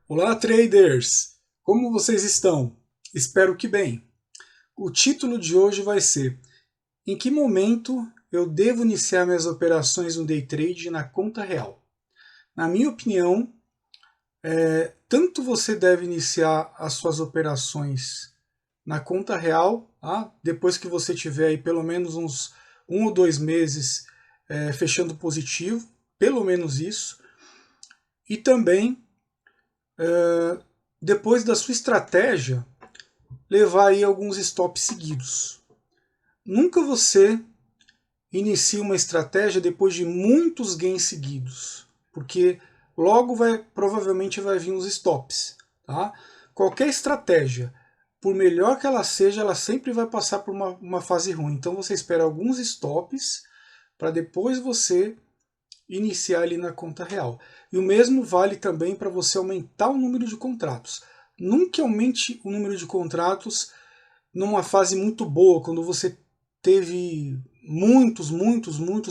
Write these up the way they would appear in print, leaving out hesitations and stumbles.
Olá, traders! Como vocês estão? Espero que bem. O título de hoje vai ser: em que momento eu devo iniciar minhas operações no day trade na conta real? Na minha opinião, tanto você deve iniciar as suas operações na conta real, depois que você tiver aí pelo menos uns 1 ou 2 meses fechando positivo, pelo menos isso, e também depois da sua estratégia levar aí alguns stops seguidos. Nunca você inicia uma estratégia depois de muitos gains seguidos, porque logo provavelmente vai vir os stops. Tá? Qualquer estratégia, por melhor que ela seja, ela sempre vai passar por uma fase ruim. Então você espera alguns stops para depois você iniciar ali na conta real. E o mesmo vale também para você aumentar o número de contratos. Nunca aumente o número de contratos numa fase muito boa, quando você teve muitos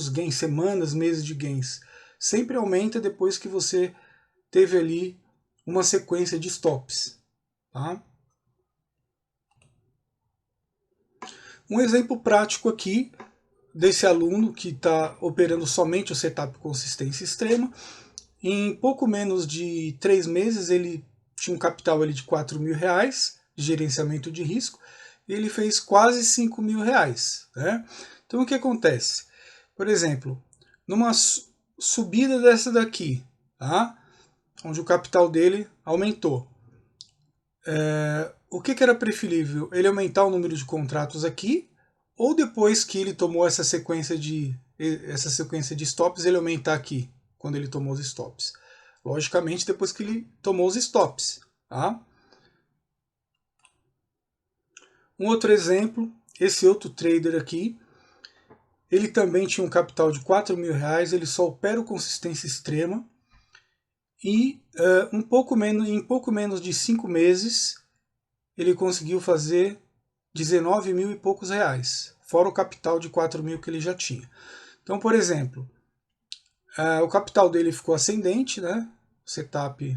gains, semanas, meses de gains. Sempre aumenta depois que você teve ali uma sequência de stops. Tá? Um exemplo prático aqui desse aluno que está operando somente o setup consistência extrema. Em pouco menos de 3 meses ele tinha um capital ali de R$ 4.000 de gerenciamento de risco, e ele fez quase R$ 5.000. Né? Então o que acontece? Por exemplo, numa subida dessa daqui, tá? Onde o capital dele aumentou, o que era preferível? Ele aumentar o número de contratos aqui, ou depois que ele tomou essa sequência de stops, ele aumentar aqui, quando ele tomou os stops? Logicamente, depois que ele tomou os stops. Tá? Um outro exemplo, esse outro trader aqui, ele também tinha um capital de R$ 4.000, ele só opera o consistência extrema, e em pouco menos de 5 meses, ele conseguiu fazer 19 mil e poucos reais, fora o capital de 4 mil que ele já tinha. Então, por exemplo, o capital dele ficou ascendente, né? O setup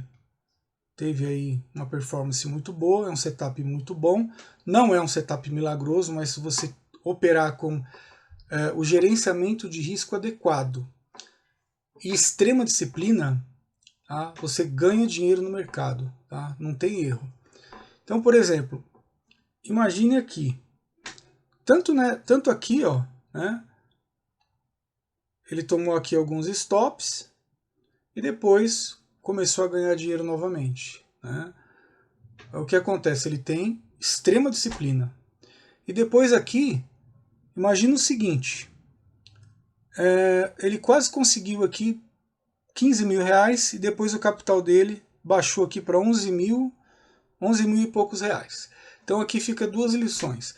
teve aí uma performance muito boa, é um setup muito bom. Não é um setup milagroso, mas se você operar com o gerenciamento de risco adequado e extrema disciplina, tá? Você ganha dinheiro no mercado, tá? Não tem erro. Então, por exemplo, imagine aqui, tanto aqui, ó, né? Ele tomou aqui alguns stops e depois começou a ganhar dinheiro novamente. Né? O que acontece? Ele tem extrema disciplina. E depois aqui, imagina o seguinte, ele quase conseguiu aqui 15 mil reais e depois o capital dele baixou aqui para 11 mil e poucos reais. Então aqui fica duas lições.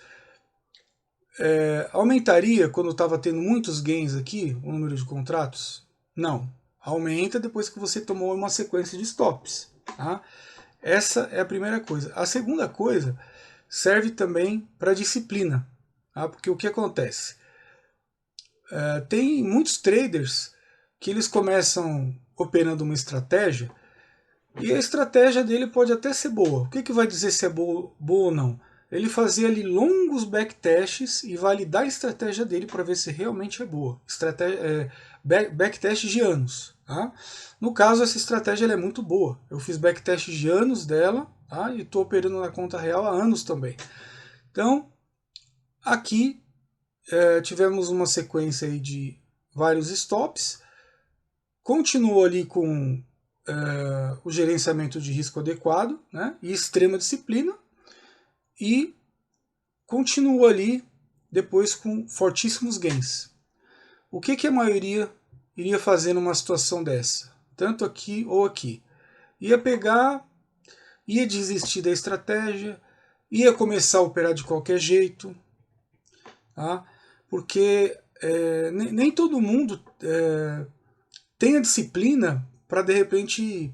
Aumentaria quando estava tendo muitos gains aqui, o número de contratos? Não. Aumenta depois que você tomou uma sequência de stops. Tá? Essa é a primeira coisa. A segunda coisa serve também para disciplina. Tá? Porque o que acontece? Tem muitos traders que eles começam operando uma estratégia e a estratégia dele pode até ser boa. O que vai dizer se é boa ou não? Ele fazia ali longos backtests e validar a estratégia dele para ver se realmente é boa. Backtest de anos. Tá? No caso, essa estratégia é muito boa. Eu fiz backtest de anos dela, tá? E estou operando na conta real há anos também. Então, aqui tivemos uma sequência aí de vários stops. Continuou ali com o gerenciamento de risco adequado, né? E extrema disciplina. E continua ali depois com fortíssimos gains. O que a maioria iria fazer numa situação dessa? Tanto aqui ou aqui. Ia pegar, ia desistir da estratégia, ia começar a operar de qualquer jeito, tá? Porque nem todo mundo tem a disciplina para de repente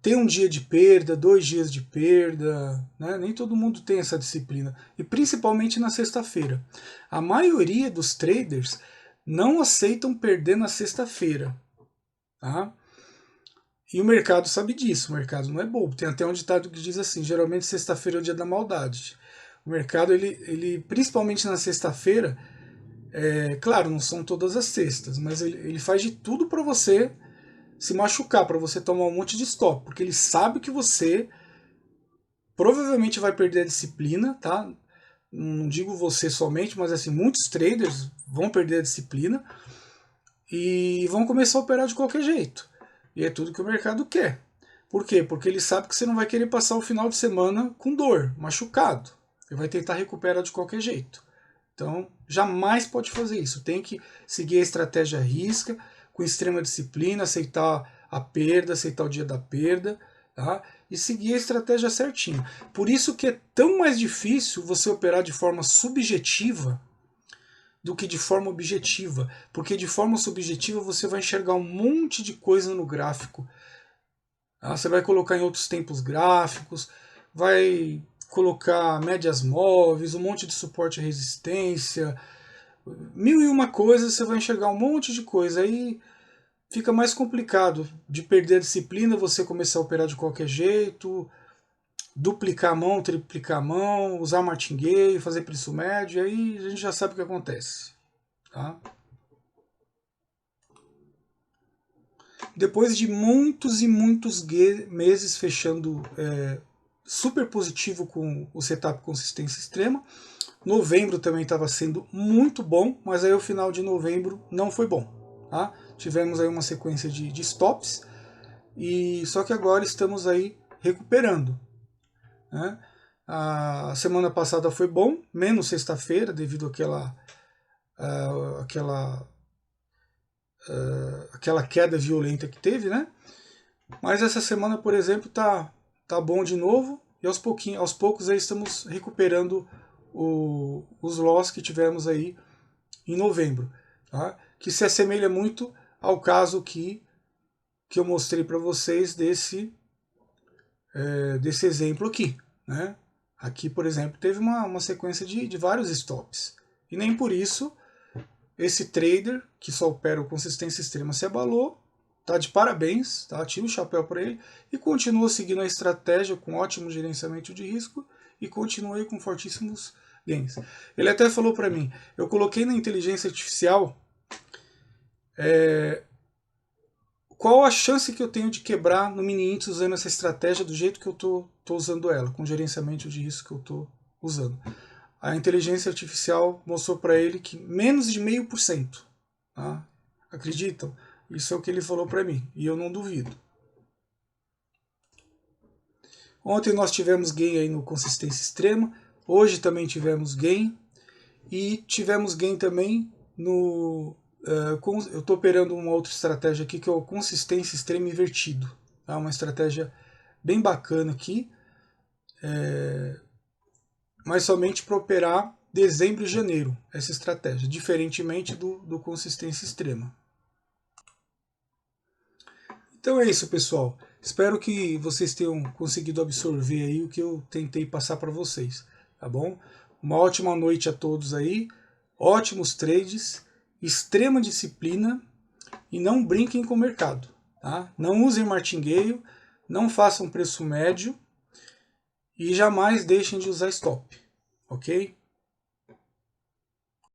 ter um dia de perda, 2 dias de perda, né? Nem todo mundo tem essa disciplina, e principalmente na sexta-feira. A maioria dos traders não aceitam perder na sexta-feira. Tá? E o mercado sabe disso, o mercado não é bobo. Tem até um ditado que diz assim, geralmente sexta-feira é o dia da maldade. O mercado, ele principalmente na sexta-feira, claro, não são todas as sextas, mas ele faz de tudo para você se machucar, para você tomar um monte de stop, porque ele sabe que você provavelmente vai perder a disciplina, tá? Não digo você somente, mas assim, muitos traders vão perder a disciplina e vão começar a operar de qualquer jeito. E é tudo que o mercado quer. Por quê? Porque ele sabe que você não vai querer passar o final de semana com dor, machucado. Ele vai tentar recuperar de qualquer jeito. Então, jamais pode fazer isso. Tem que seguir a estratégia à risca, com extrema disciplina, aceitar a perda, aceitar o dia da perda, tá? E seguir a estratégia certinho. Por isso que é tão mais difícil você operar de forma subjetiva do que de forma objetiva, porque de forma subjetiva você vai enxergar um monte de coisa no gráfico. Tá? Você vai colocar em outros tempos gráficos, vai colocar médias móveis, um monte de suporte e resistência, mil e uma coisas, você vai enxergar um monte de coisa. Aí fica mais complicado de perder a disciplina, você começar a operar de qualquer jeito, duplicar a mão, triplicar a mão, usar martingale, fazer preço médio, aí a gente já sabe o que acontece. Tá? Depois de muitos e muitos meses fechando super positivo com o setup consistência extrema, novembro também estava sendo muito bom, mas aí o final de novembro não foi bom. Tá? Tivemos aí uma sequência de stops, e só que agora estamos aí recuperando. Né? A semana passada foi bom, menos sexta-feira, devido àquela queda violenta que teve, né? Mas essa semana, por exemplo, tá bom de novo, e aos poucos aí estamos recuperando os loss que tivemos aí em novembro, tá? Que se assemelha muito ao caso que eu mostrei para vocês desse exemplo aqui, né? Aqui, por exemplo, teve uma sequência de vários stops. E nem por isso esse trader, que só opera com consistência extrema, se abalou, tá de parabéns, tá? Tira o chapéu para ele e continua seguindo a estratégia com ótimo gerenciamento de risco e continua aí com fortíssimos gains. Ele até falou para mim, eu coloquei na inteligência artificial qual a chance que eu tenho de quebrar no mini índice usando essa estratégia do jeito que eu tô usando ela, com o gerenciamento de risco que eu tô usando. A inteligência artificial mostrou para ele que menos de 0,5%. Tá? Acreditam? Isso é o que ele falou para mim, e eu não duvido. Ontem nós tivemos gain aí no consistência extrema, hoje também tivemos gain, e tivemos gain também no... eu estou operando uma outra estratégia aqui, que é o consistência extrema invertido. Tá? Uma estratégia bem bacana aqui, mas somente para operar dezembro e janeiro, essa estratégia, diferentemente do consistência extrema. Então é isso, pessoal. Espero que vocês tenham conseguido absorver aí o que eu tentei passar para vocês, tá bom? Uma ótima noite a todos aí, ótimos trades, extrema disciplina e não brinquem com o mercado, tá? Não usem martingale, não façam preço médio e jamais deixem de usar stop, ok?